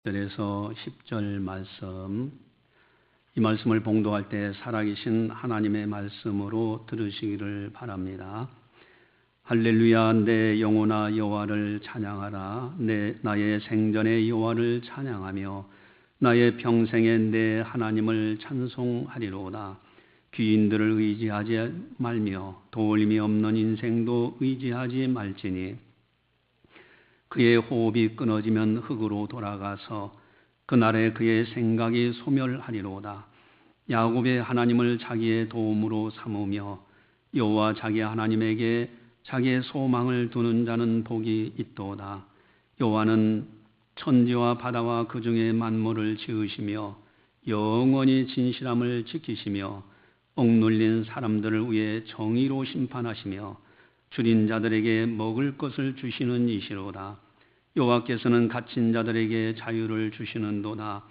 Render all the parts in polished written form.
1절에서 10절 말씀, 이 말씀을 봉독할 때 살아계신 하나님의 말씀으로 들으시기를 바랍니다. 할렐루야. 내 영혼아 여호와를 찬양하라. 나의 생전에 여호와를 찬양하며 나의 평생에 내 하나님을 찬송하리로다. 귀인들을 의지하지 말며 도울림이 없는 인생도 의지하지 말지니 그의 호흡이 끊어지면 흙으로 돌아가서 그날에 그의 생각이 소멸하리로다. 야곱의 하나님을 자기의 도움으로 삼으며 여호와 자기 하나님에게 자기의 소망을 두는 자는 복이 있도다. 여호와는 천지와 바다와 그 중에 만물을 지으시며 영원히 진실함을 지키시며 억눌린 사람들을 위해 정의로 심판하시며 줄인 자들에게 먹을 것을 주시는 이시로다. 여호와께서는 갇힌 자들에게 자유를 주시는도다.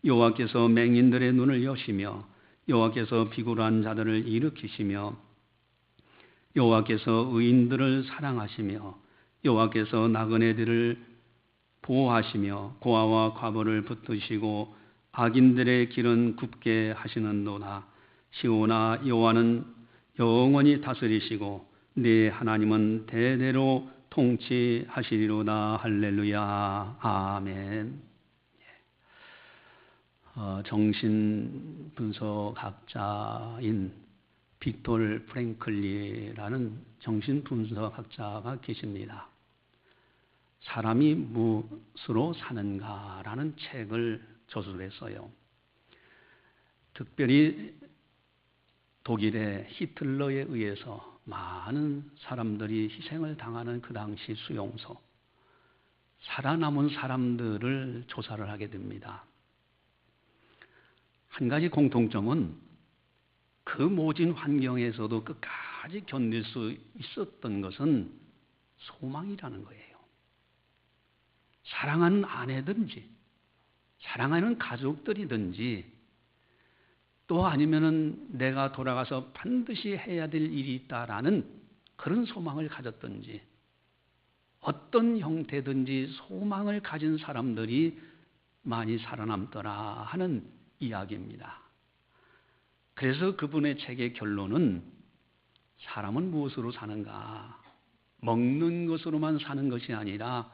여호와께서 맹인들의 눈을 여시며 여호와께서 비굴한 자들을 일으키시며 여호와께서 의인들을 사랑하시며 여호와께서 나그네들을 보호하시며 고아와 과부를 붙드시고 악인들의 길은 굽게 하시는도다. 시온아 여호와는 영원히 다스리시고 네 하나님은 대대로 통치하시리로다. 할렐루야. 아멘. 정신분석학자인 빅토르 프랭클리라는 정신분석학자가 계십니다. 사람이 무엇으로 사는가라는 책을 저술했어요. 특별히 독일의 히틀러에 의해서 많은 사람들이 희생을 당하는 그 당시 수용소, 살아남은 사람들을 조사를 하게 됩니다. 한 가지 공통점은 그 모진 환경에서도 끝까지 견딜 수 있었던 것은 소망이라는 거예요. 사랑하는 아내든지 사랑하는 가족들이든지 또 아니면은 내가 돌아가서 반드시 해야 될 일이 있다라는 그런 소망을 가졌든지 어떤 형태든지 소망을 가진 사람들이 많이 살아남더라 하는 이야기입니다. 그래서 그분의 책의 결론은 사람은 무엇으로 사는가? 먹는 것으로만 사는 것이 아니라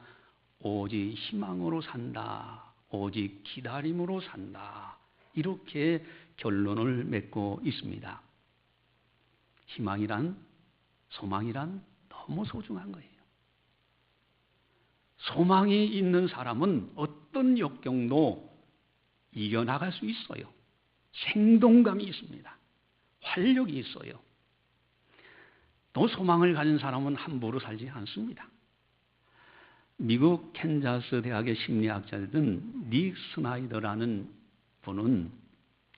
오직 희망으로 산다. 오직 기다림으로 산다. 이렇게 결론을 맺고 있습니다. 희망이란, 소망이란 너무 소중한 거예요. 소망이 있는 사람은 어떤 역경도 이겨나갈 수 있어요. 생동감이 있습니다. 활력이 있어요. 또 소망을 가진 사람은 함부로 살지 않습니다. 미국 캔자스 대학의 심리학자이던 닉 스나이더라는 분은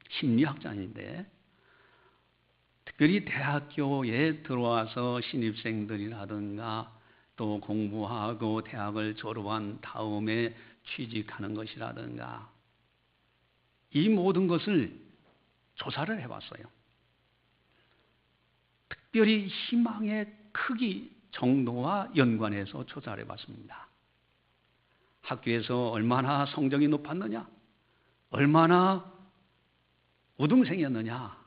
심리학자인데 특별히 대학교에 들어와서 신입생들이라든가 또 공부하고 대학을 졸업한 다음에 취직하는 것이라든가 이 모든 것을 조사를 해봤어요. 특별히 희망의 크기 정도와 연관해서 조사를 해봤습니다. 학교에서 얼마나 성적이 높았느냐, 얼마나 우등생이었느냐,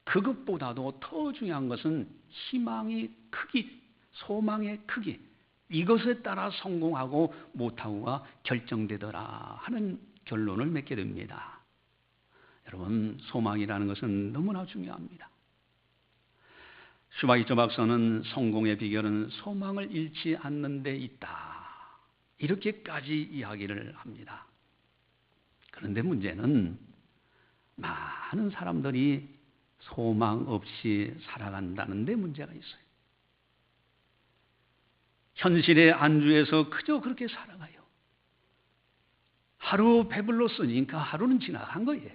그것보다도 더 중요한 것은 희망의 크기, 소망의 크기, 이것에 따라 성공하고 못하고가 결정되더라 하는 결론을 맺게 됩니다. 여러분, 소망이라는 것은 너무나 중요합니다. 슈바이처 박사는 성공의 비결은 소망을 잃지 않는 데 있다, 이렇게까지 이야기를 합니다. 그런데 문제는 많은 사람들이 소망 없이 살아간다는 데 문제가 있어요. 현실에 안주해서 그저 그렇게 살아가요. 하루 배불렀으니까 하루는 지나간 거예요.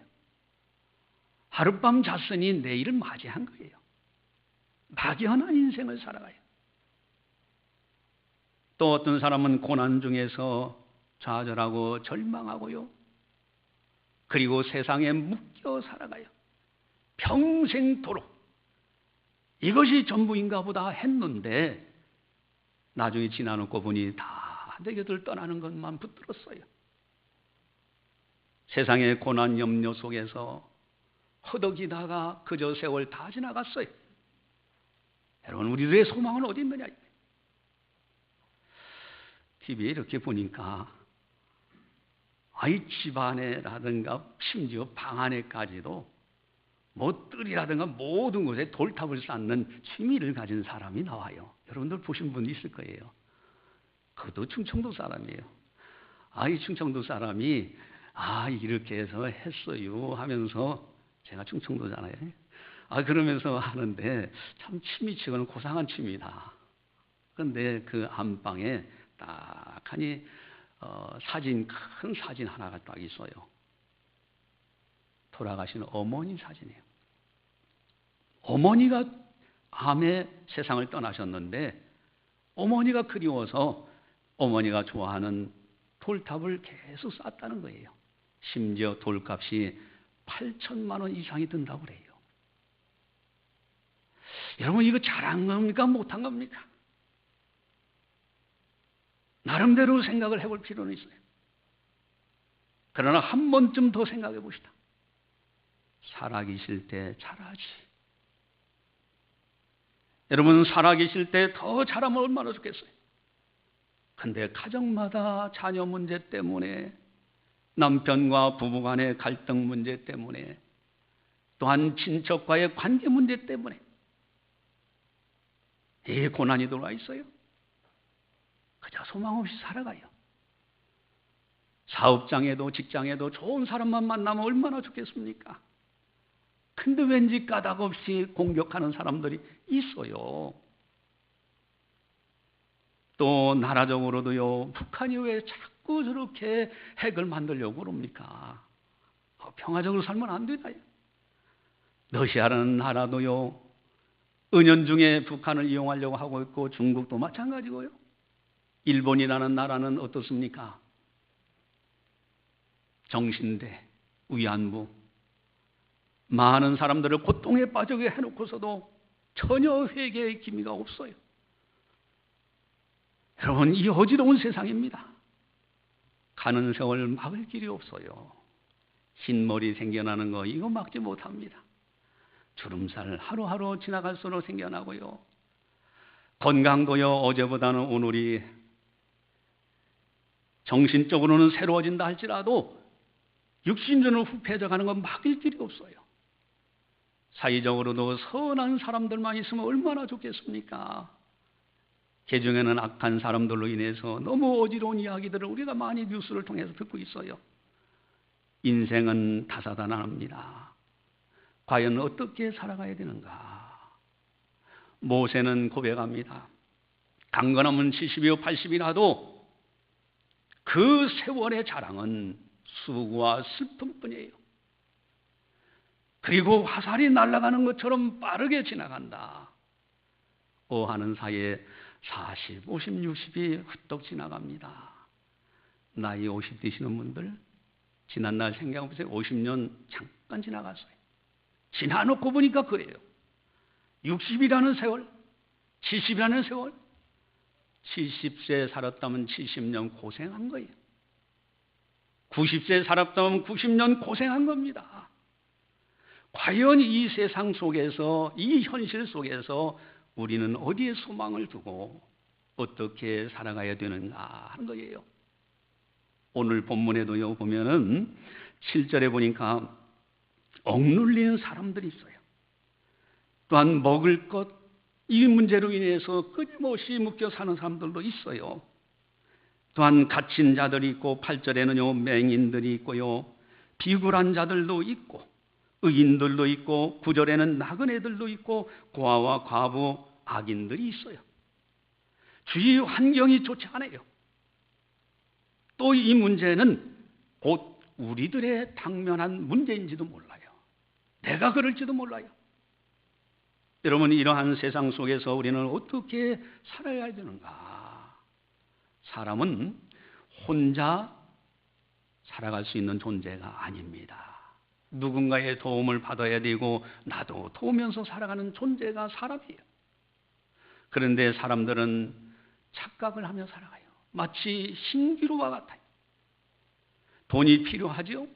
하룻밤 잤으니 내일을 맞이한 거예요. 막연한 인생을 살아가요. 또 어떤 사람은 고난 중에서 좌절하고 절망하고요. 그리고 세상에 묶여 살아가요. 평생도록 이것이 전부인가 보다 했는데 나중에 지나놓고 보니 다 내 곁을 떠나는 것만 붙들었어요. 세상의 고난 염려 속에서 허덕이다가 그저 세월 다 지나갔어요. 여러분, 우리들의 소망은 어디 있느냐? TV에 이렇게 보니까 아이 집안에라든가 심지어 방 안에까지도 뭐 뜰이라든가 모든 곳에 돌탑을 쌓는 취미를 가진 사람이 나와요. 여러분들 보신 분 있을 거예요. 그것도 충청도 사람이에요. 이 충청도 사람이 이렇게 해서 했어요 하면서, 제가 충청도잖아요. 그러면서 하는데 참 취미치고는 고상한 취미다. 그런데 그 안방에 딱하니 큰 사진 하나가 딱 있어요. 돌아가신 어머니 사진이에요. 어머니가 암에 세상을 떠나셨는데 어머니가 그리워서 어머니가 좋아하는 돌탑을 계속 쌓았다는 거예요. 심지어 돌값이 8천만 원 이상이 든다고 그래요. 여러분, 이거 잘한 겁니까? 못한 겁니까? 나름대로 생각을 해볼 필요는 있어요. 그러나 한 번쯤 더 생각해 봅시다. 살아계실 때 잘하지. 여러분, 살아계실 때 더 잘하면 얼마나 좋겠어요. 근데 가정마다 자녀 문제 때문에, 남편과 부부간의 갈등 문제 때문에, 또한 친척과의 관계 문제 때문에 이 고난이 들어와 있어요. 그저 소망 없이 살아가요. 사업장에도 직장에도 좋은 사람만 만나면 얼마나 좋겠습니까? 근데 왠지 까닭없이 공격하는 사람들이 있어요. 또 나라적으로도요, 북한이 왜 자꾸 저렇게 핵을 만들려고 그럽니까? 평화적으로 살면 안 되나요? 러시아라는 나라도요, 은연중에 북한을 이용하려고 하고 있고, 중국도 마찬가지고요. 일본이라는 나라는 어떻습니까? 정신대, 위안부, 많은 사람들을 고통에 빠지게 해놓고서도 전혀 회개의 기미가 없어요. 여러분, 이 어지러운 세상입니다. 가는 세월 막을 길이 없어요. 흰머리 생겨나는 거 이거 막지 못합니다. 주름살 하루하루 지나갈수록 생겨나고요. 건강도요, 어제보다는 오늘이 정신적으로는 새로워진다 할지라도 육신적으로 후패져 가는 건 막을 길이 없어요. 사회적으로도 선한 사람들만 있으면 얼마나 좋겠습니까? 개중에는 악한 사람들로 인해서 너무 어지러운 이야기들을 우리가 많이 뉴스를 통해서 듣고 있어요. 인생은 다사다난합니다. 과연 어떻게 살아가야 되는가? 모세는 고백합니다. 강건하면 70이요 80이라도 그 세월의 자랑은 수고와 슬픔뿐이에요. 그리고 화살이 날아가는 것처럼 빠르게 지나간다. 하는 사이에 40, 50, 60이 훌떡 지나갑니다. 나이 50 되시는 분들, 지난날 생각해보세요. 50년 잠깐 지나갔어요. 지나놓고 보니까 그래요. 60이라는 세월, 70이라는 세월, 70세 살았다면 70년 고생한 거예요. 90세 살았다면 90년 고생한 겁니다. 과연 이 세상 속에서, 이 현실 속에서 우리는 어디에 소망을 두고 어떻게 살아가야 되는가 하는 거예요. 오늘 본문에도요, 보면은 7절에 보니까 억눌리는 사람들이 있어요. 또한 먹을 것, 이 문제로 인해서 끊임없이 묶여 사는 사람들도 있어요. 또한 갇힌 자들이 있고, 8절에는요, 맹인들이 있고요, 비굴한 자들도 있고, 의인들도 있고, 9절에는 나그네들도 있고, 고아와 과부, 악인들이 있어요. 주위 환경이 좋지 않아요. 또 이 문제는 곧 우리들의 당면한 문제인지도 몰라요. 내가 그럴지도 몰라요. 여러분, 이러한 세상 속에서 우리는 어떻게 살아야 되는가? 사람은 혼자 살아갈 수 있는 존재가 아닙니다. 누군가의 도움을 받아야 되고, 나도 도우면서 살아가는 존재가 사람이에요. 그런데 사람들은 착각을 하며 살아가요. 마치 신기루와 같아요. 돈이 필요하죠?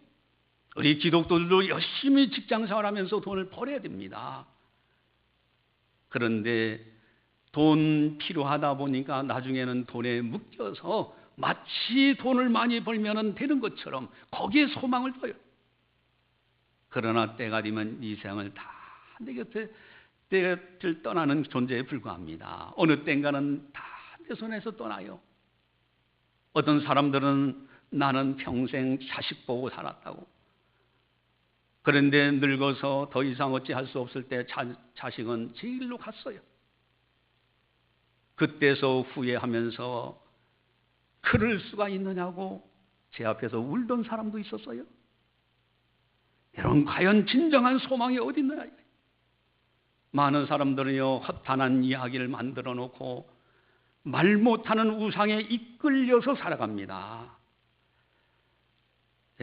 우리 기독徒들도 열심히 직장 생활하면서 돈을 벌어야 됩니다. 그런데 돈 필요하다 보니까 나중에는 돈에 묶여서 마치 돈을 많이 벌면 되는 것처럼 거기에 소망을 둬요. 그러나 때가 되면 이 세상을 다 내 곁을 떠나는 존재에 불과합니다. 어느 땐가는 다 내 손에서 떠나요. 어떤 사람들은 나는 평생 자식 보고 살았다고. 그런데 늙어서 더 이상 어찌할 수 없을 때 자식은 제 길로 갔어요. 그때서 후회하면서 그럴 수가 있느냐고 제 앞에서 울던 사람도 있었어요. 여러분, 과연 진정한 소망이 어디 있느냐? 많은 사람들은요, 허탄한 이야기를 만들어 놓고 말 못하는 우상에 이끌려서 살아갑니다.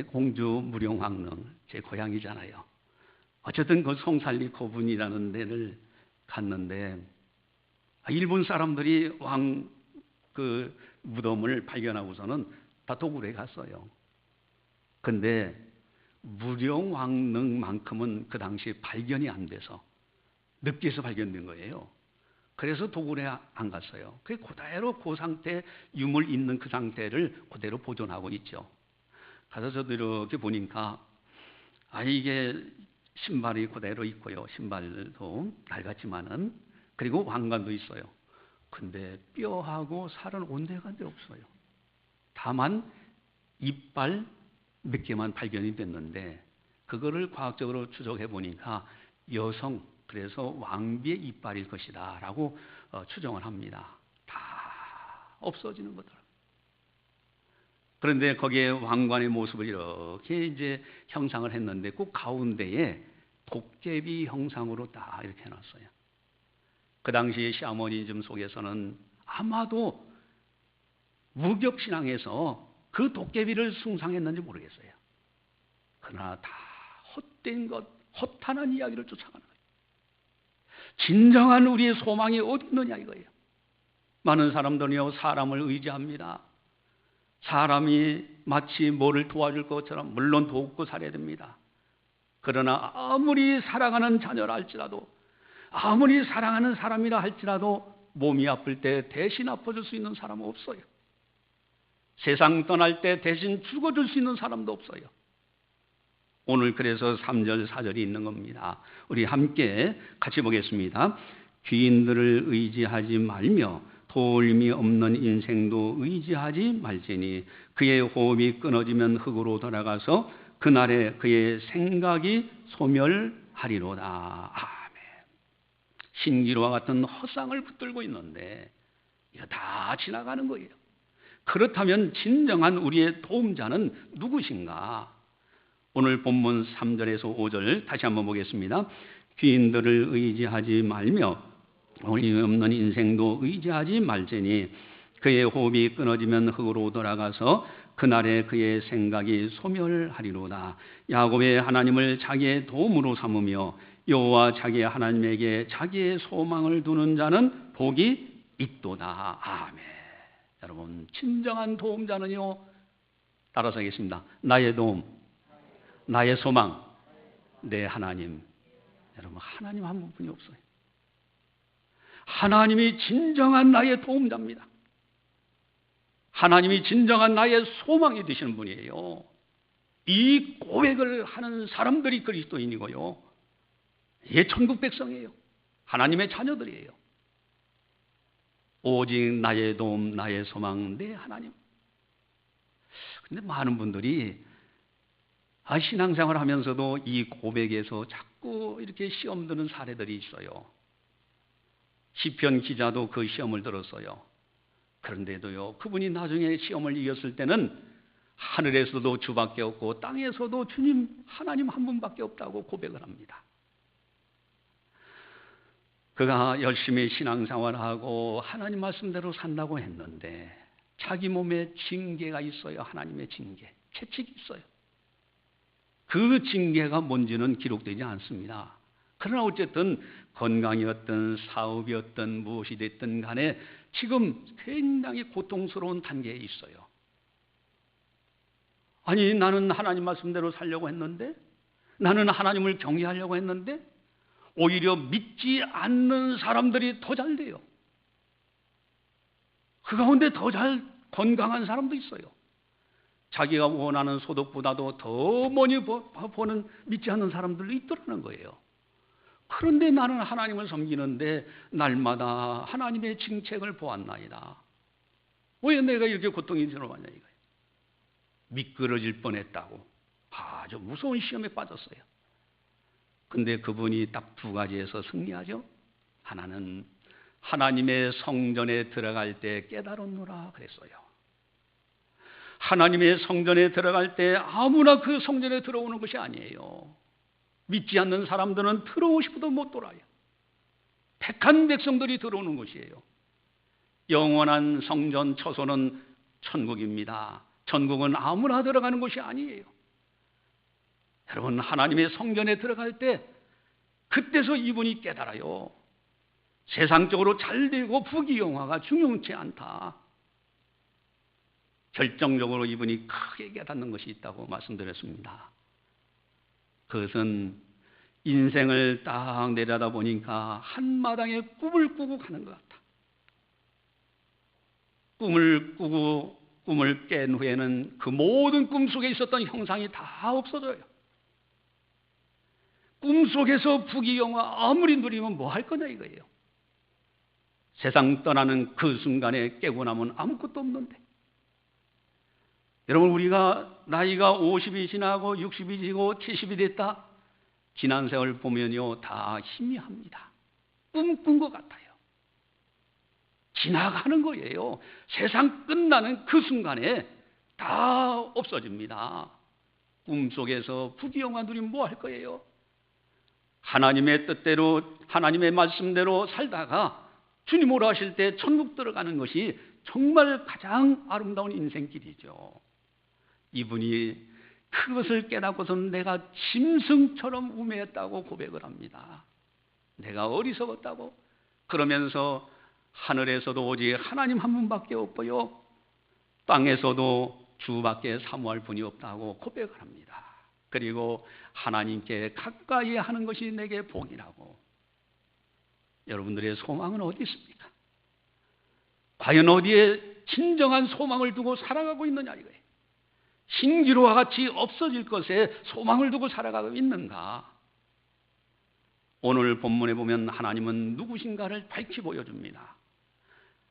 공주 무령왕릉, 제 고향이잖아요. 어쨌든 그 송살리 고분이라는 데를 갔는데 일본 사람들이 왕 그 무덤을 발견하고서는 다 도굴해 갔어요. 근데 무령왕릉만큼은 그 당시에 발견이 안 돼서 늦게서 발견된 거예요. 그래서 도굴에 안 갔어요. 그대로 그 상태, 유물 있는 그 상태를 그대로 보존하고 있죠. 가서 저도 이렇게 보니까 이게 신발이 그대로 있고요. 신발도 낡았지만은, 그리고 왕관도 있어요. 근데 뼈하고 살은 온데간데 없어요. 다만 이빨 몇 개만 발견이 됐는데 그거를 과학적으로 추적해 보니까 여성, 그래서 왕비의 이빨일 것이다 라고 추정을 합니다. 다 없어지는 거더라고요. 그런데 거기에 왕관의 모습을 이렇게 이제 형상을 했는데 그 가운데에 도깨비 형상으로 딱 이렇게 해놨어요. 그 당시 샤머니즘 속에서는 아마도 무격신앙에서 그 도깨비를 숭상했는지 모르겠어요. 그러나 다 헛된 것, 허탄한 이야기를 쫓아가는 거예요. 진정한 우리의 소망이 어디 있느냐 이거예요. 많은 사람들은요, 사람을 의지합니다. 사람이 마치 뭐를 도와줄 것처럼, 물론 돕고 살아야 됩니다. 그러나 아무리 사랑하는 자녀라 할지라도, 아무리 사랑하는 사람이라 할지라도 몸이 아플 때 대신 아파줄 수 있는 사람은 없어요. 세상 떠날 때 대신 죽어줄 수 있는 사람도 없어요. 오늘 그래서 3절 4절이 있는 겁니다. 우리 함께 같이 보겠습니다. 귀인들을 의지하지 말며 도움이 없는 인생도 의지하지 말지니 그의 호흡이 끊어지면 흙으로 돌아가서 그날에 그의 생각이 소멸하리로다. 아멘. 신기루와 같은 허상을 붙들고 있는데 이거 다 지나가는 거예요. 그렇다면 진정한 우리의 도움자는 누구신가? 오늘 본문 3절에서 5절 다시 한번 보겠습니다. 귀인들을 의지하지 말며 도움이 없는 인생도 의지하지 말지니 그의 호흡이 끊어지면 흙으로 돌아가서 그날에 그의 생각이 소멸하리로다. 야곱의 하나님을 자기의 도움으로 삼으며 여호와 자기의 하나님에게 자기의 소망을 두는 자는 복이 있도다. 아멘. 여러분, 진정한 도움자는요, 따라서 하겠습니다. 나의 도움, 나의 소망, 내 하나님. 여러분, 하나님 한 분뿐이 없어요. 하나님이 진정한 나의 도움자입니다. 하나님이 진정한 나의 소망이 되시는 분이에요. 이 고백을 하는 사람들이 그리스도인이고요, 예, 천국 백성이에요. 하나님의 자녀들이에요. 오직 나의 도움, 나의 소망, 내 하나님. 그런데 많은 분들이 신앙생활 하면서도 이 고백에서 자꾸 이렇게 시험 드는 사례들이 있어요. 시편 기자도 그 시험을 들었어요. 그런데도요, 그분이 나중에 시험을 이겼을 때는 하늘에서도 주밖에 없고 땅에서도 주님 하나님 한 분밖에 없다고 고백을 합니다. 그가 열심히 신앙생활하고 하나님 말씀대로 산다고 했는데 자기 몸에 징계가 있어요. 하나님의 징계, 채찍이 있어요. 그 징계가 뭔지는 기록되지 않습니다. 그러나 어쨌든 건강이었든 사업이었든 무엇이 됐든 간에 지금 굉장히 고통스러운 단계에 있어요. 아니, 나는 하나님 말씀대로 살려고 했는데, 나는 하나님을 경외하려고 했는데 오히려 믿지 않는 사람들이 더 잘 돼요. 그 가운데 더 잘 건강한 사람도 있어요. 자기가 원하는 소득보다도 더 많이 버는 믿지 않는 사람들도 있더라는 거예요. 그런데 나는 하나님을 섬기는데 날마다 하나님의 징책을 보았나이다. 왜 내가 이렇게 고통이 들어왔냐 이거예요. 미끄러질 뻔했다고 아주 무서운 시험에 빠졌어요. 근데 그분이 딱 두 가지에서 승리하죠. 하나는 하나님의 성전에 들어갈 때 깨달았노라 그랬어요. 하나님의 성전에 들어갈 때 아무나 그 성전에 들어오는 것이 아니에요. 믿지 않는 사람들은 들어오고 싶어도 못 돌아요. 택한 백성들이 들어오는 것이에요. 영원한 성전 처소는 천국입니다. 천국은 아무나 들어가는 것이 아니에요. 여러분, 하나님의 성전에 들어갈 때 그때서 이분이 깨달아요. 세상적으로 잘되고 부귀영화가 중요치 않다. 결정적으로 이분이 크게 깨닫는 것이 있다고 말씀드렸습니다. 그것은 인생을 딱 내려다 보니까 한마당에 꿈을 꾸고 가는 것 같다. 꿈을 깬 후에는 그 모든 꿈 속에 있었던 형상이 다 없어져요. 꿈속에서 부귀영화 아무리 누리면 뭐 할 거냐 이거예요. 세상 떠나는 그 순간에 깨고 나면 아무것도 없는데. 여러분, 우리가 나이가 50이 지나고 60이 지고 70이 됐다. 지난 세월 보면요 다 희미합니다. 꿈꾼 것 같아요. 지나가는 거예요. 세상 끝나는 그 순간에 다 없어집니다. 꿈속에서 부귀영화 누리면 뭐 할 거예요? 하나님의 뜻대로 하나님의 말씀대로 살다가 주님 오라 하실 때 천국 들어가는 것이 정말 가장 아름다운 인생길이죠. 이분이 그것을 깨닫고서는 내가 짐승처럼 우매했다고 고백을 합니다. 내가 어리석었다고. 그러면서 하늘에서도 오직 하나님 한 분밖에 없고요, 땅에서도 주밖에 사모할 분이 없다고 고백을 합니다. 그리고 하나님께 가까이 하는 것이 내게 복이라고. 여러분들의 소망은 어디 있습니까? 과연 어디에 진정한 소망을 두고 살아가고 있느냐 이거예요. 신기루와 같이 없어질 것에 소망을 두고 살아가고 있는가? 오늘 본문에 보면 하나님은 누구신가를 밝히 보여줍니다.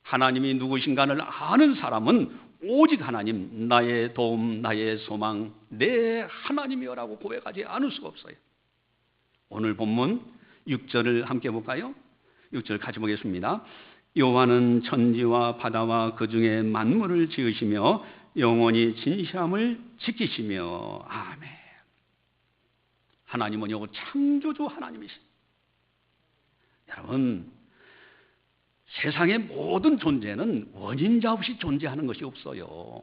하나님이 누구신가를 아는 사람은 오직 하나님, 나의 도움, 나의 소망, 내 하나님이여라고 고백하지 않을 수가 없어요. 오늘 본문 6절을 함께 볼까요? 6절 같이 보겠습니다. 여호와는 천지와 바다와 그 중에 만물을 지으시며 영원히 진실함을 지키시며. 아멘. 하나님은요 창조주 하나님이십니다. 여러분, 세상의 모든 존재는 원인자 없이 존재하는 것이 없어요.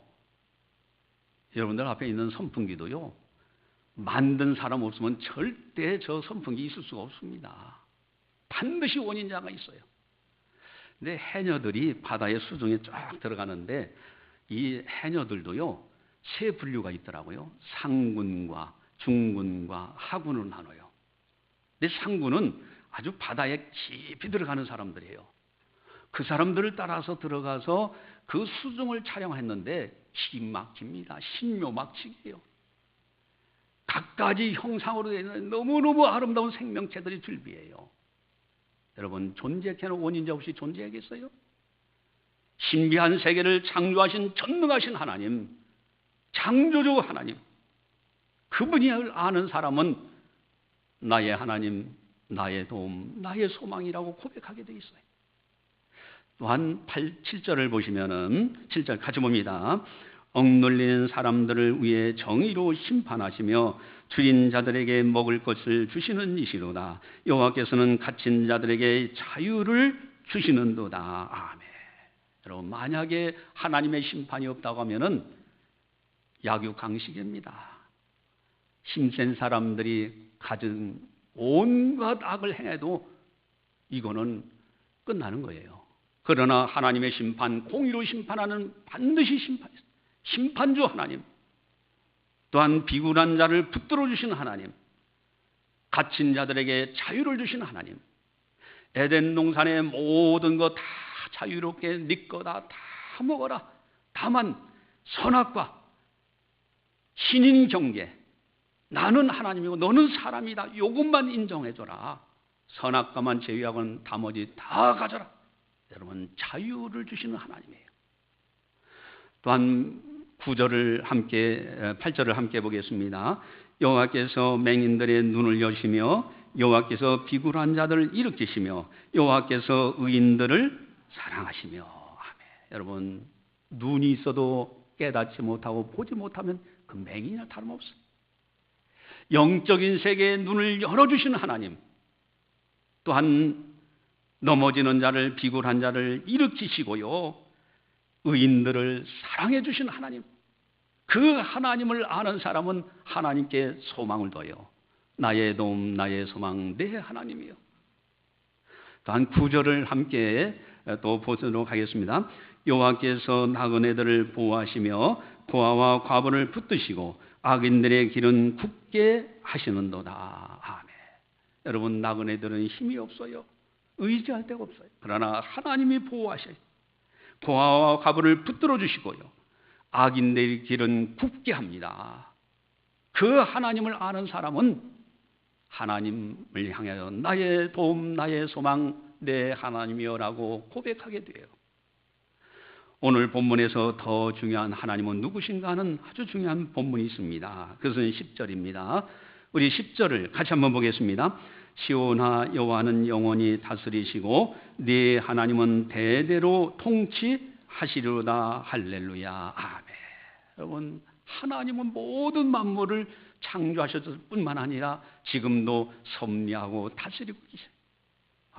여러분들 앞에 있는 선풍기도요, 만든 사람 없으면 절대 저 선풍기 있을 수가 없습니다. 반드시 원인자가 있어요. 근데 해녀들이 바다의 수중에 쫙 들어가는데 이 해녀들도요 세 분류가 있더라고요. 상군과 중군과 하군으로 나눠요. 근데 상군은 아주 바다에 깊이 들어가는 사람들이에요. 그 사람들을 따라서 들어가서 그 수중을 촬영했는데 기막힙니다. 신묘막측이에요. 각가지 형상으로 되어 있는 너무너무 아름다운 생명체들이 줄비해요. 여러분, 존재케는 원인자 없이 존재하겠어요? 신비한 세계를 창조하신 전능하신 하나님, 창조주 하나님, 그분이 아는 사람은 나의 하나님, 나의 도움, 나의 소망이라고 고백하게 돼 있어요. 또한 7절을 보시면은 7절 같이 봅니다. 억눌리는 사람들을 위해 정의로 심판하시며 줄인 자들에게 먹을 것을 주시는 이시로다. 여호와께서는 갇힌 자들에게 자유를 주시는도다. 아멘. 여러분, 만약에 하나님의 심판이 없다고 하면은 약육강식입니다. 힘센 사람들이 가진 온갖 악을 행해도 이거는 끝나는 거예요. 그러나 하나님의 심판, 공의로 심판하는 반드시 심판이죠. 심판주 하나님, 또한 비굴한 자를 붙들어 주신 하나님, 갇힌 자들에게 자유를 주신 하나님, 에덴 동산의 모든 것 다 자유롭게 네 거다 다 먹어라. 다만 선악과 신인 경계, 나는 하나님이고 너는 사람이다. 이것만 인정해줘라. 선악과만 제외하고는 나머지 다 가져라. 여러분, 자유를 주시는 하나님이에요. 또한 9절을 함께 8절을 함께 보겠습니다. 여호와께서 맹인들의 눈을 여시며 여호와께서 비굴한 자들을 일으키시며 여호와께서 의인들을 사랑하시며. 아멘. 여러분, 눈이 있어도 깨닫지 못하고 보지 못하면 그 맹인이나 다름없어요. 영적인 세계의 눈을 열어주시는 하나님, 또한 넘어지는 자를, 비굴한 자를 일으키시고요, 의인들을 사랑해 주시는 하나님, 그 하나님을 아는 사람은 하나님께 소망을 둬요. 나의 도움, 나의 소망, 내 하나님이요. 또한 9절을 함께 또 보도록 하겠습니다. 여호와께서 나그네들을 보호하시며 고아와 과부를 붙드시고 악인들의 길은 굳게 하시는도다. 아멘. 여러분, 나그네들은 힘이 없어요. 의지할 데가 없어요. 그러나 하나님이 보호하셔요. 고아와 과부를 붙들어 주시고요, 악인들의 길은 굳게 합니다. 그 하나님을 아는 사람은 하나님을 향하여 나의 도움, 나의 소망, 내 하나님이여라고 고백하게 돼요. 오늘 본문에서 더 중요한 하나님은 누구신가 하는 아주 중요한 본문이 있습니다. 그것은 10절입니다. 우리 10절을 같이 한번 보겠습니다. 시온아, 여호와는 영원히 다스리시고 네 하나님은 대대로 통치하시리로다. 할렐루야. 아멘. 여러분, 하나님은 모든 만물을 창조하셨을 뿐만 아니라 지금도 섭리하고 다스리고 계세요.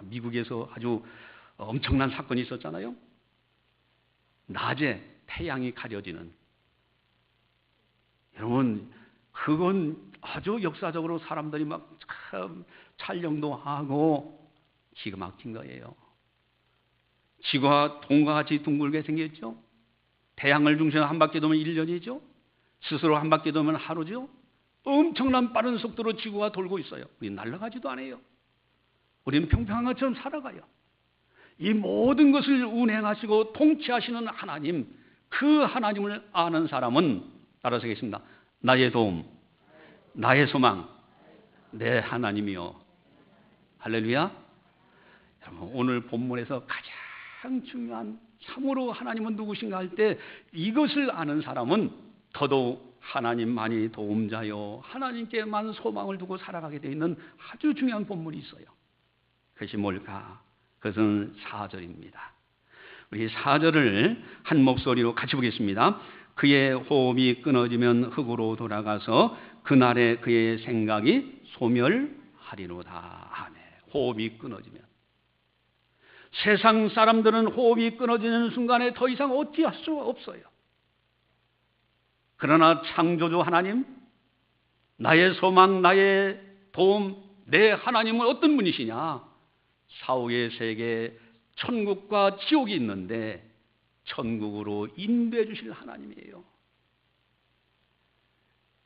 미국에서 아주 엄청난 사건이 있었잖아요. 낮에 태양이 가려지는. 여러분, 그건 아주 역사적으로 사람들이 막 참 촬영도 하고 기가 막힌 거예요. 지구가 동과 같이 둥글게 생겼죠. 태양을 중심으로 한 바퀴 돌면 1년이죠. 스스로 한 바퀴 돌면 하루죠. 엄청난 빠른 속도로 지구가 돌고 있어요. 우리 날아가지도 않아요. 우리는 평평한 것처럼 살아가요. 이 모든 것을 운행하시고 통치하시는 하나님, 그 하나님을 아는 사람은 따라서 하겠습니다. 나의 도움, 나의 소망, 내 하나님이요. 할렐루야. 여러분, 오늘 본문에서 가장 중요한 참으로 하나님은 누구신가 할 때 이것을 아는 사람은 더더욱 하나님만이 도움자요, 하나님께만 소망을 두고 살아가게 되어 있는 아주 중요한 본문이 있어요. 그것이 뭘까? 그것은 4절입니다. 우리 4절을 한 목소리로 같이 보겠습니다. 그의 호흡이 끊어지면 흙으로 돌아가서 그날에 그의 생각이 소멸하리로다. 아멘. 호흡이 끊어지면. 세상 사람들은 호흡이 끊어지는 순간에 더 이상 어찌할 수가 없어요. 그러나 창조주 하나님, 나의 소망, 나의 도움, 내 하나님은 어떤 분이시냐? 사후의 세계에 천국과 지옥이 있는데 천국으로 인도해 주실 하나님이에요.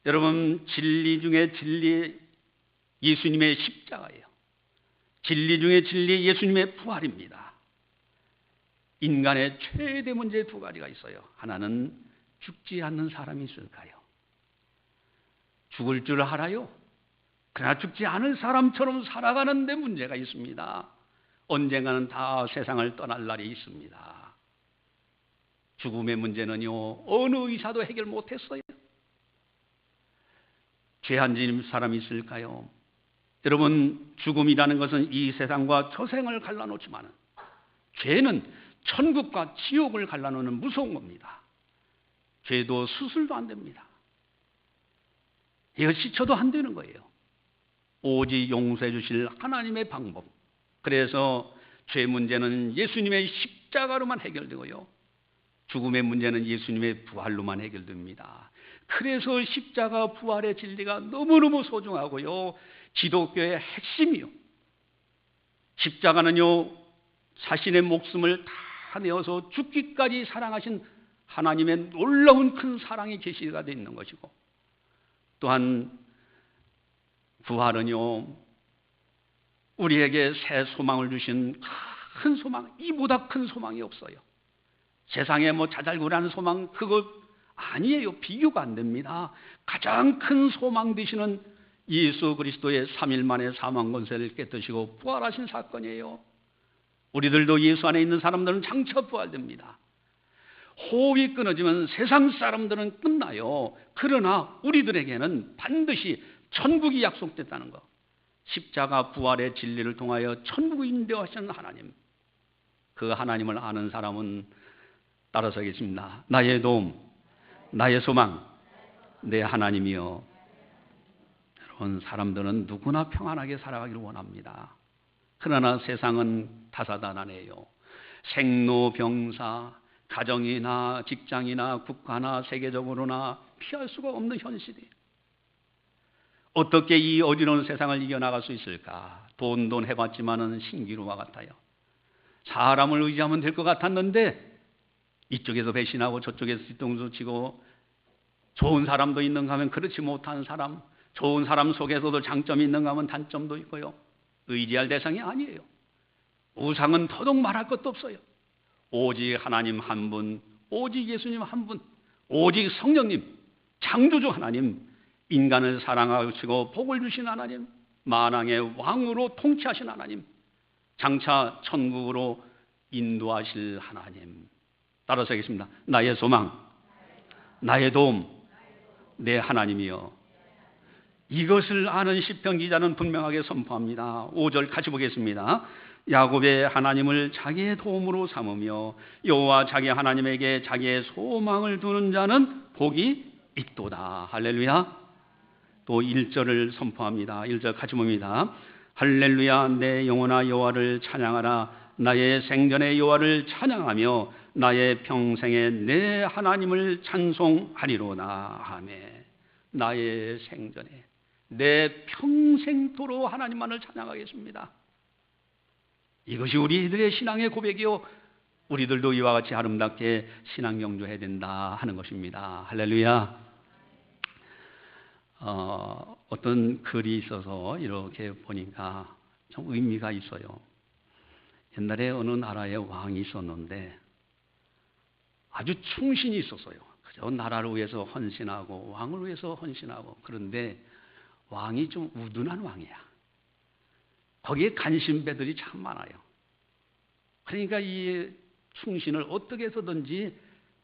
여러분, 진리 중에 진리, 예수님의 십자가예요. 진리 중에 진리, 예수님의 부활입니다. 인간의 최대 문제 두 가지가 있어요. 하나는 죽지 않는 사람이 있을까요? 죽을 줄 알아요. 그러나 죽지 않을 사람처럼 살아가는 데 문제가 있습니다. 언젠가는 다 세상을 떠날 날이 있습니다. 죽음의 문제는요, 어느 의사도 해결 못했어요. 죄 안 지은 사람이 있을까요? 여러분, 죽음이라는 것은 이 세상과 저생을 갈라놓지만 죄는 천국과 지옥을 갈라놓는 무서운 겁니다. 죄도 수술도 안 됩니다. 이거 씻혀도 안 되는 거예요. 오직 용서해 주실 하나님의 방법. 그래서 죄 문제는 예수님의 십자가로만 해결되고요, 죽음의 문제는 예수님의 부활로만 해결됩니다. 그래서 십자가 부활의 진리가 너무너무 소중하고요, 기독교의 핵심이요. 십자가는요, 자신의 목숨을 다 내어서 죽기까지 사랑하신 하나님의 놀라운 큰 사랑이 계시가 되어 있는 것이고, 또한 부활은요, 우리에게 새 소망을 주신 큰 소망, 이보다 큰 소망이 없어요. 세상에 뭐 자잘구라는 소망, 그거 아니에요. 비교가 안 됩니다. 가장 큰 소망 되시는 예수 그리스도의 3일 만에 사망 권세를 깨뜨리시고 부활하신 사건이에요. 우리들도 예수 안에 있는 사람들은 장차 부활됩니다. 호흡이 끊어지면 세상 사람들은 끝나요. 그러나 우리들에게는 반드시 천국이 약속됐다는 것. 십자가 부활의 진리를 통하여 천국을 인도하시는 하나님, 그 하나님을 아는 사람은 따라서겠습니다. 나의 도움, 나의 소망, 내 하나님이여. 여러분, 사람들은 누구나 평안하게 살아가기를 원합니다. 그러나 세상은 다사다난해요. 생로병사, 가정이나 직장이나 국가나 세계적으로나 피할 수가 없는 현실이에요. 어떻게 이 어지러운 세상을 이겨나갈 수 있을까? 돈 해봤지만은 신기루와 같아요. 사람을 의지하면 될 것 같았는데 이쪽에서 배신하고 저쪽에서 뒤통수 치고, 좋은 사람도 있는가 하면 그렇지 못한 사람, 좋은 사람 속에서도 장점이 있는가 하면 단점도 있고요. 의지할 대상이 아니에요. 우상은 더더욱 말할 것도 없어요. 오직 하나님 한 분, 오직 예수님 한 분, 오직 성령님, 창조주 하나님, 인간을 사랑하시고 복을 주신 하나님, 만왕의 왕으로 통치하신 하나님, 장차 천국으로 인도하실 하나님. 따라서 하겠습니다. 나의 소망, 나의 도움, 내 하나님이여. 이것을 아는 시편 기자는 분명하게 선포합니다. 5절 같이 보겠습니다. 야곱의 하나님을 자기의 도움으로 삼으며 여호와 자기 하나님에게 자기의 소망을 두는 자는 복이 있도다. 할렐루야. 또 1절을 선포합니다. 1절 같이 봅니다. 할렐루야, 내 영혼아 여호와를 찬양하라. 나의 생전에 여호와를 찬양하며 나의 평생에 내 하나님을 찬송하리로다. 아멘. 나의 생전에, 내 평생토록 하나님만을 찬양하겠습니다. 이것이 우리들의 신앙의 고백이요, 우리들도 이와 같이 아름답게 신앙 경주해야 된다 하는 것입니다. 할렐루야. 어떤 글이 있어서 이렇게 보니까 좀 의미가 있어요. 옛날에 어느 나라에 왕이 있었는데 아주 충신이 있었어요. 그저 나라를 위해서 헌신하고 왕을 위해서 헌신하고. 그런데 왕이 좀 우둔한 왕이야. 거기에 간신배들이 참 많아요. 그러니까 이 충신을 어떻게 해서든지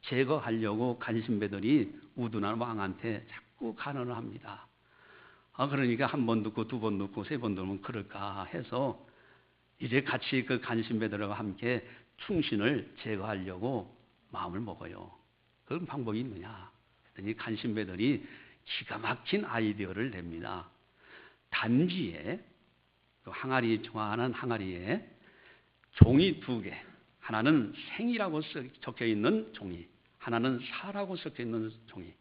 제거하려고 간신배들이 우둔한 왕한테 자꾸 간언을 합니다. 그러니까 한 번 듣고 두 번 듣고 세 번 듣면 그럴까 해서 이제 같이 그 간신배들과 함께 충신을 제거하려고 마음을 먹어요. 그런 방법이 있느냐? 그랬더니 간신배들이 기가 막힌 아이디어를 냅니다. 단지에, 그 항아리 좋아하는 항아리에 종이 2개, 하나는 생이라고 적혀 있는 종이, 하나는 사라고 적혀 있는 종이.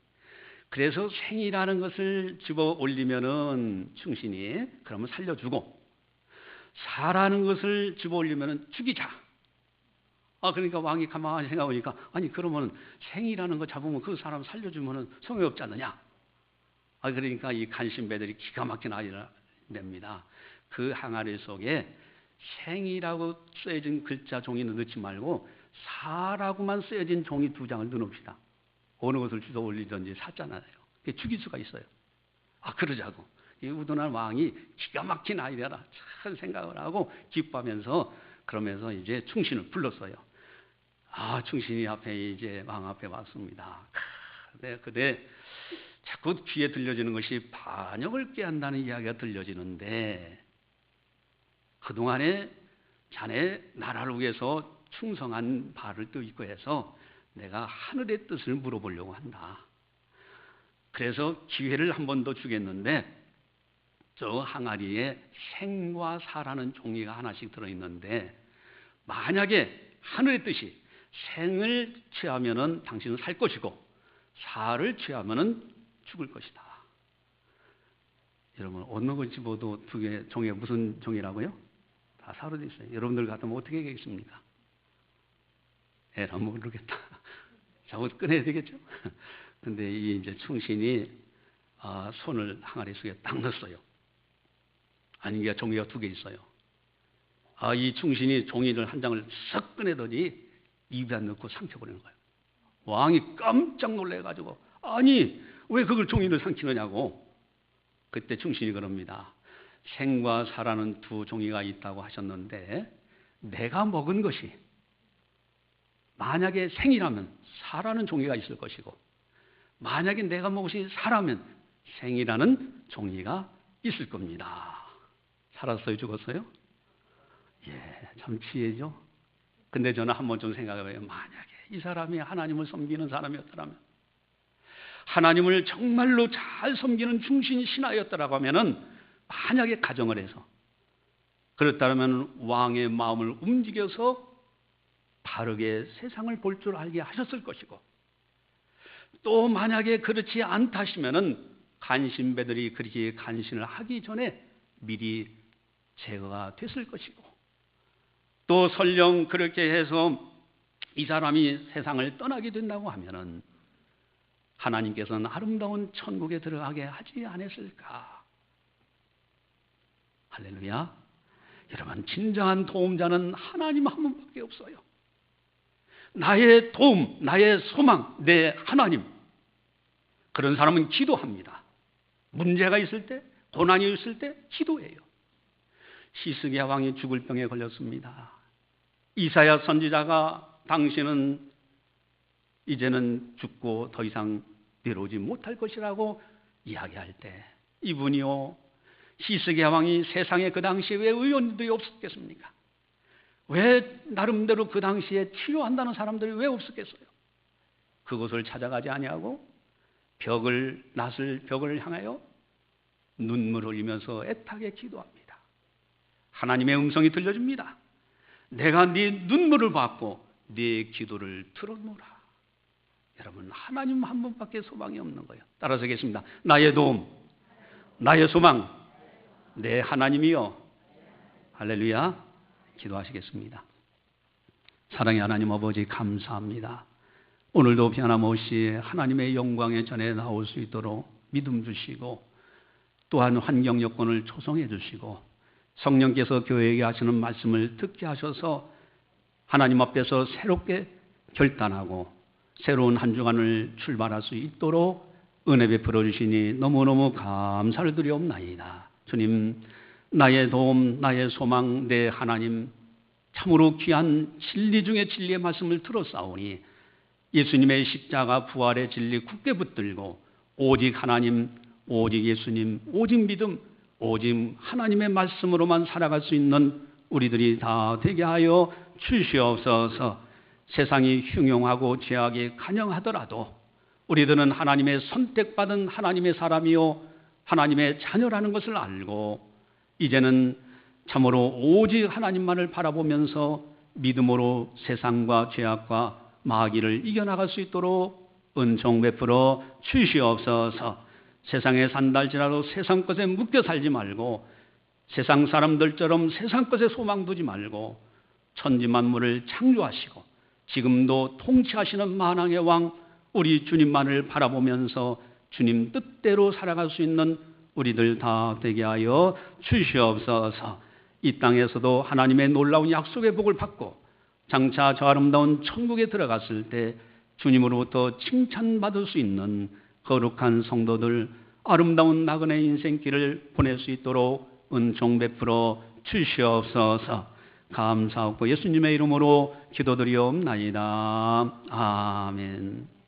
그래서 생이라는 것을 집어 올리면은 충신이 그러면 살려주고, 사라는 것을 집어 올리면은 죽이자. 그러니까 왕이 가만히 생각해보니까, 아니 그러면 생이라는 거 잡으면 그 사람 살려주면은 소용이 없지 않느냐? 그러니까 이 간신배들이 기가 막힌 아이디어를 냅니다. 그 항아리 속에 생이라고 쓰여진 글자 종이는 넣지 말고 사라고만 쓰여진 종이 2장을 넣읍시다. 어느 것을 주워 올리든지 사잖아요. 그게 죽일 수가 있어요. 그러자고. 이 우둔한 왕이 기가 막힌 아이디어라 참 생각을 하고 기뻐하면서, 그러면서 이제 충신을 불렀어요. 충신이 앞에 이제 왕 앞에 왔습니다. 근데 자꾸 귀에 들려지는 것이 반역을 꾀한다는 이야기가 들려지는데, 그동안에 자네 나라를 위해서 충성한 바를 또 있고 해서 내가 하늘의 뜻을 물어보려고 한다. 그래서 기회를 한 번 더 주겠는데, 저 항아리에 생과 사라는 종이가 하나씩 들어있는데, 만약에 하늘의 뜻이 생을 취하면은 당신은 살 것이고 사를 취하면은 죽을 것이다. 여러분, 어느 걸 집어도 2개 종이가 무슨 종이라고요? 다 사로 돼 있어요. 여러분들 같으면 어떻게 하겠습니까? 에라 모르겠다. 자꾸 꺼내야 되겠죠? 근데 이 이제 충신이 손을 항아리 속에 딱 넣었어요. 아니, 이게 종이가 2개 있어요. 이 충신이 종이를 한 장을 싹 꺼내더니 입에 넣고 삼켜버리는 거예요. 왕이 깜짝 놀래가지고, 아니, 왜 그걸 종이를 삼키느냐고. 그때 충신이 그럽니다. 생과 사라는 2 종이가 있다고 하셨는데, 내가 먹은 것이 만약에 생이라면 사라는 종이가 있을 것이고, 만약에 내가 먹은 것이 사라면 생이라는 종이가 있을 겁니다. 살았어요, 죽었어요? 예, 참 지혜죠. 근데 저는 한번 좀 생각해봐요. 만약에 이 사람이 하나님을 섬기는 사람이었더라면, 하나님을 정말로 잘 섬기는 충신 신하였더라고 하면은, 만약에 가정을 해서 그렇다면 왕의 마음을 움직여서 바르게 세상을 볼 줄 알게 하셨을 것이고, 또 만약에 그렇지 않다 하시면은 간신배들이 그렇게 간신을 하기 전에 미리 제거가 됐을 것이고, 또 설령 그렇게 해서 이 사람이 세상을 떠나게 된다고 하면은 하나님께서는 아름다운 천국에 들어가게 하지 않았을까. 할렐루야. 여러분, 진정한 도움자는 하나님 한 분밖에 없어요. 나의 도움, 나의 소망, 내 하나님. 그런 사람은 기도합니다. 문제가 있을 때, 고난이 있을 때 기도해요. 히스기야 왕이 죽을 병에 걸렸습니다. 이사야 선지자가 당신은 이제는 죽고 더 이상 내려오지 못할 것이라고 이야기할 때, 이분이요, 히스기야 왕이 세상에 그 당시에 왜 의원들이 없었겠습니까? 왜 나름대로 그 당시에 치료한다는 사람들이 왜 없었겠어요? 그곳을 찾아가지 아니하고 낫을 벽을 향하여 눈물을 흘리면서 애타게 기도합니다. 하나님의 음성이 들려줍니다. 내가 네 눈물을 받고 네 기도를 들어노라. 여러분, 하나님 한 분밖에 소망이 없는 거예요. 따라서 하겠습니다. 나의 도움, 나의 소망, 내 하나님이요. 할렐루야. 기도하시겠습니다. 사랑의 하나님 아버지, 감사합니다. 오늘도 변함없이 하나님의 영광의 전에 나올 수 있도록 믿음 주시고, 또한 환경 여건을 조성해 주시고, 성령께서 교회에게 하시는 말씀을 듣게 하셔서 하나님 앞에서 새롭게 결단하고 새로운 한 주간을 출발할 수 있도록 은혜 베풀어 주시니 너무너무 감사를 드리옵나이다. 주님, 나의 도움, 나의 소망, 내 하나님, 참으로 귀한 진리 중에 진리의 말씀을 들었사오니 예수님의 십자가 부활의 진리 굳게 붙들고 오직 하나님, 오직 예수님, 오직 믿음, 오직 하나님의 말씀으로만 살아갈 수 있는 우리들이 다 되게 하여 주시옵소서. 세상이 흉흉하고 죄악이 간영하더라도 우리들은 하나님의 선택받은 하나님의 사람이요 하나님의 자녀라는 것을 알고 이제는 참으로 오직 하나님만을 바라보면서 믿음으로 세상과 죄악과 마귀를 이겨나갈 수 있도록 은총 베풀어 주시옵소서. 세상에 산다 할지라도 세상 것에 묶여 살지 말고 세상 사람들처럼 세상 것에 소망 두지 말고 천지 만물을 창조하시고 지금도 통치하시는 만왕의 왕 우리 주님만을 바라보면서 주님 뜻대로 살아갈 수 있는 우리들 다 되게 하여 주시옵소서. 이 땅에서도 하나님의 놀라운 약속의 복을 받고 장차 저 아름다운 천국에 들어갔을 때 주님으로부터 칭찬받을 수 있는 거룩한 성도들, 아름다운 나그네 인생길을 보낼 수 있도록 은총 베풀어 주시옵소서. 감사하고 예수님의 이름으로 기도드리옵나이다. 아멘.